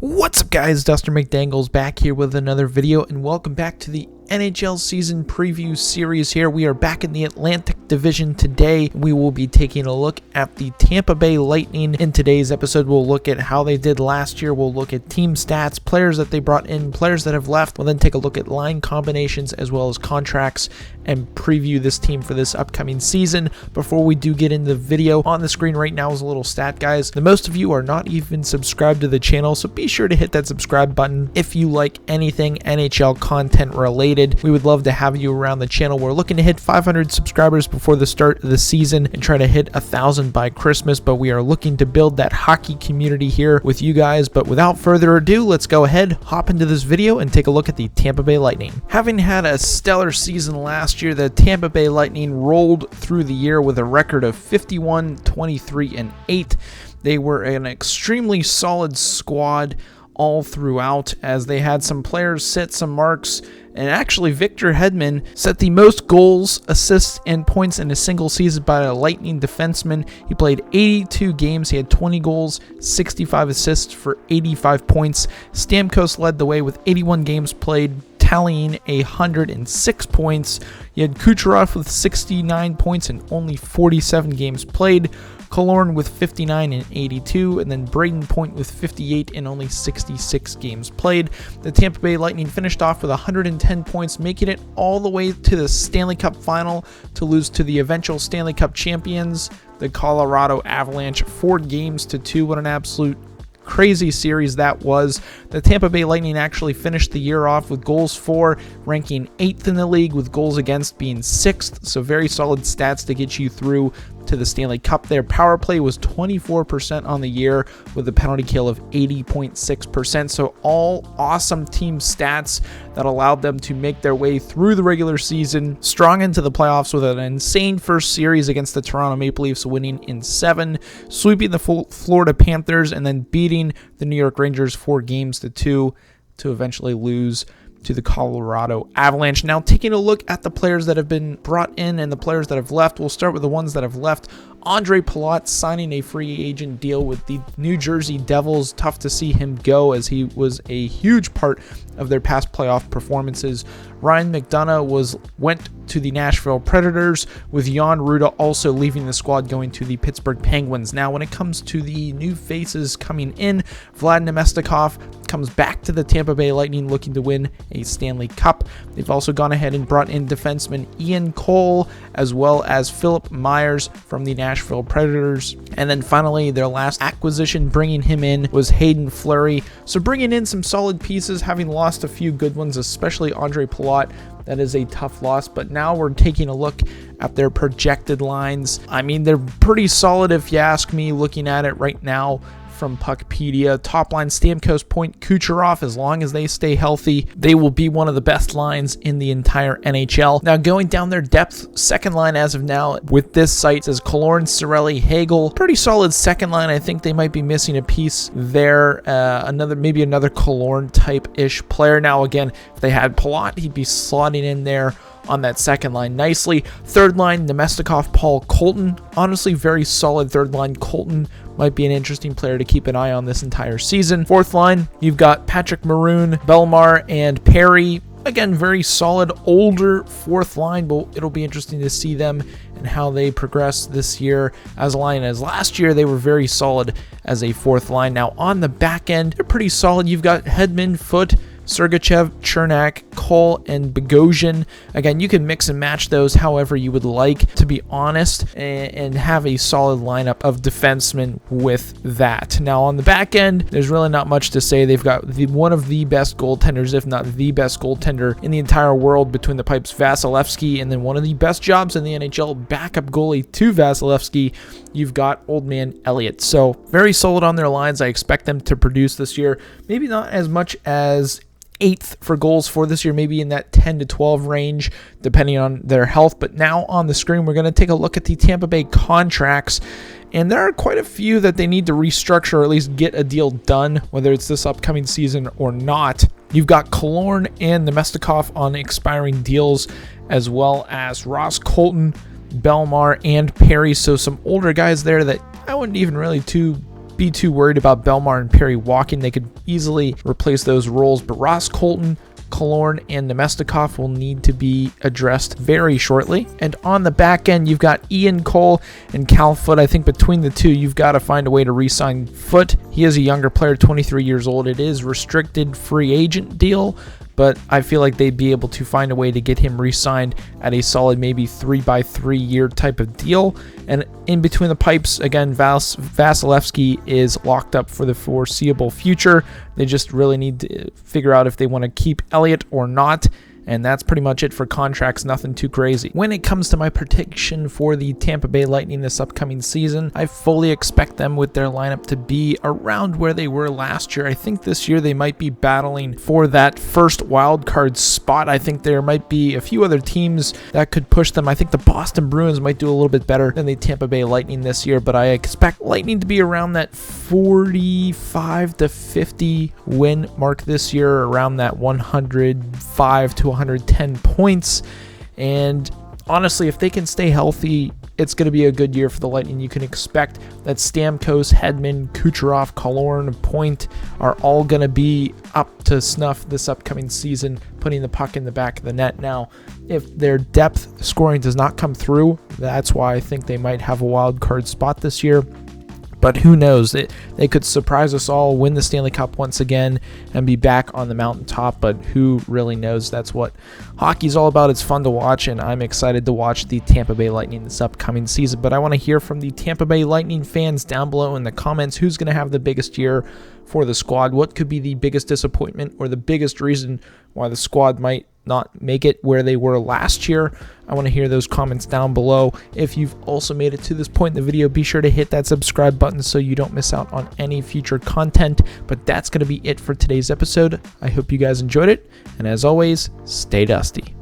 What's up guys, Duster McDangles back here with another video, and welcome back to the NHL season preview series here. We are back in the Atlantic Division today. We will be taking a look at the Tampa Bay Lightning. In today's episode, we'll look at how they did last year. We'll look at team stats, players that they brought in, players that have left. We'll then take a look at line combinations as well as contracts and preview this team for this upcoming season. Before we do get into the video, on the screen right now is a little stat, guys. The most of you are not even subscribed to the channel, so be sure to hit that subscribe button if you like anything NHL content related. We would love to have you around the channel. We're looking to hit 500 subscribers before the start of the season and try to hit 1,000 by Christmas, but we are looking to build that hockey community here with you guys. But without further ado, let's go ahead, hop into this video, and take a look at the Tampa Bay Lightning. Having had a stellar season last year, the Tampa Bay Lightning rolled through the year with a record of 51, 23, and 8. They were an extremely solid squad all throughout, as they had some players set some marks, and actually Victor Hedman set the most goals, assists, and points in a single season by a Lightning defenseman. He played 82 games, he had 20 goals, 65 assists for 85 points. Stamkos led the way with 81 games played, tallying 106 points. You had Kucherov with 69 points and only 47 games played. Killorn with 59 and 82, and then Braden Point with 58 and only 66 games played. The Tampa Bay Lightning finished off with 110 points, making it all the way to the Stanley Cup final to lose to the eventual Stanley Cup champions, the Colorado Avalanche, 4-2. What an absolute crazy series that was. The Tampa Bay Lightning actually finished the year off with goals for, ranking 8th in the league, with goals against being 6th, so very solid stats to get you through to the Stanley Cup. Their power play was 24% on the year with a penalty kill of 80.6%, so all awesome team stats that allowed them to make their way through the regular season, strong into the playoffs with an insane first series against the Toronto Maple Leafs, winning in 7, sweeping the Florida Panthers, and then beating the New York Rangers 4-2 to eventually lose to the Colorado Avalanche. Now, taking a look at the players that have been brought in and the players that have left, we'll start with the ones that have left. Ondrej Palat signing a free agent deal with the New Jersey Devils. Tough to see him go, as he was a huge part of their past playoff performances. Ryan McDonough went to the Nashville Predators, with Jan Rutta also leaving the squad, going to the Pittsburgh Penguins. Now, when it comes to the new faces coming in, Vlad Nemestikov comes back to the Tampa Bay Lightning looking to win a Stanley Cup. They've also gone ahead and brought in defenseman Ian Cole, as well as Philip Myers from the Nashville Predators. And then finally, their last acquisition bringing him in was Hayden Fleury. So bringing in some solid pieces, having lost a few good ones, especially Ondrej Palat. That is a tough loss, but now we're taking a look at their projected lines. I mean, they're pretty solid if you ask me, looking at it right now from Puckpedia. Top line, Stamkos, Point, Kucherov. As long as they stay healthy, they will be one of the best lines in the entire NHL. Now, going down their depth, second line as of now with this site says Killorn, Cirelli, Hagel. Pretty solid second line. I think they might be missing a piece there. Maybe another Killorn type-ish player. Now, again, if they had Palat, he'd be slotting in there on that second line nicely. Third line, Nemestikov, Paul, Colton. Honestly, very solid third line. Colton might be an interesting player to keep an eye on this entire season. Fourth line, you've got Patrick Maroon, Bellemare, and Perry. Again, very solid, older fourth line, but it'll be interesting to see them and how they progress this year as a line. As last year, they were very solid as a fourth line. Now, on the back end, they're pretty solid. You've got Hedman, Foote, Sergachev, Chernak, Cole, and Bogosian. Again, you can mix and match those however you would like, to be honest, and have a solid lineup of defensemen with that. Now, on the back end, there's really not much to say. They've got one of the best goaltenders, if not the best goaltender in the entire world between the pipes, Vasilevsky, and then one of the best jobs in the NHL, backup goalie to Vasilevsky, you've got Old Man Elliott. So, very solid on their lines. I expect them to produce this year. Maybe not as much as 8th for goals for this year, maybe in that 10 to 12 range, depending on their health. But now on the screen, we're going to take a look at the Tampa Bay contracts, and there are quite a few that they need to restructure, or at least get a deal done, whether it's this upcoming season or not. You've got Killorn and Nemestikov on expiring deals, as well as Ross Colton, Bellemare, and Perry. So some older guys there that I wouldn't even really be too worried about Belmar and Perry walking. They could easily replace those roles, but Ross Colton, Killorn, and Nemestikov will need to be addressed very shortly. And on the back end, you've got Ian Cole and Cal Foote. I think between the two, you've got to find a way to re-sign Foote. He is a younger player, 23 years old. It is restricted free agent deal, but I feel like they'd be able to find a way to get him re-signed at a solid maybe 3-by-3 year type of deal. And in between the pipes, again, Vasilevsky is locked up for the foreseeable future. They just really need to figure out if they want to keep Elliott or not. And that's pretty much it for contracts, nothing too crazy. When it comes to my prediction for the Tampa Bay Lightning this upcoming season, I fully expect them with their lineup to be around where they were last year. I think this year they might be battling for that first wild card spot. I think there might be a few other teams that could push them. I think the Boston Bruins might do a little bit better than the Tampa Bay Lightning this year, but I expect Lightning to be around that 45 to 50 win mark this year, around that 105 to 110 points. And honestly, if they can stay healthy, it's going to be a good year for the Lightning. You can expect that Stamkos, Hedman, Kucherov, Killorn, Point are all going to be up to snuff this upcoming season, putting the puck in the back of the net. Now, if their depth scoring does not come through, that's why I think they might have a wild card spot this year. But who knows? They could surprise us all, win the Stanley Cup once again, and be back on the mountaintop. But who really knows? That's what hockey's all about. It's fun to watch, and I'm excited to watch the Tampa Bay Lightning this upcoming season. But I want to hear from the Tampa Bay Lightning fans down below in the comments. Who's going to have the biggest year for the squad? What could be the biggest disappointment or the biggest reason why the squad might not make it where they were last year? I want to hear those comments down below. If you've also made it to this point in the video, be sure to hit that subscribe button so you don't miss out on any future content. But that's going to be it for today's episode. I hope you guys enjoyed it, and as always, stay dusty.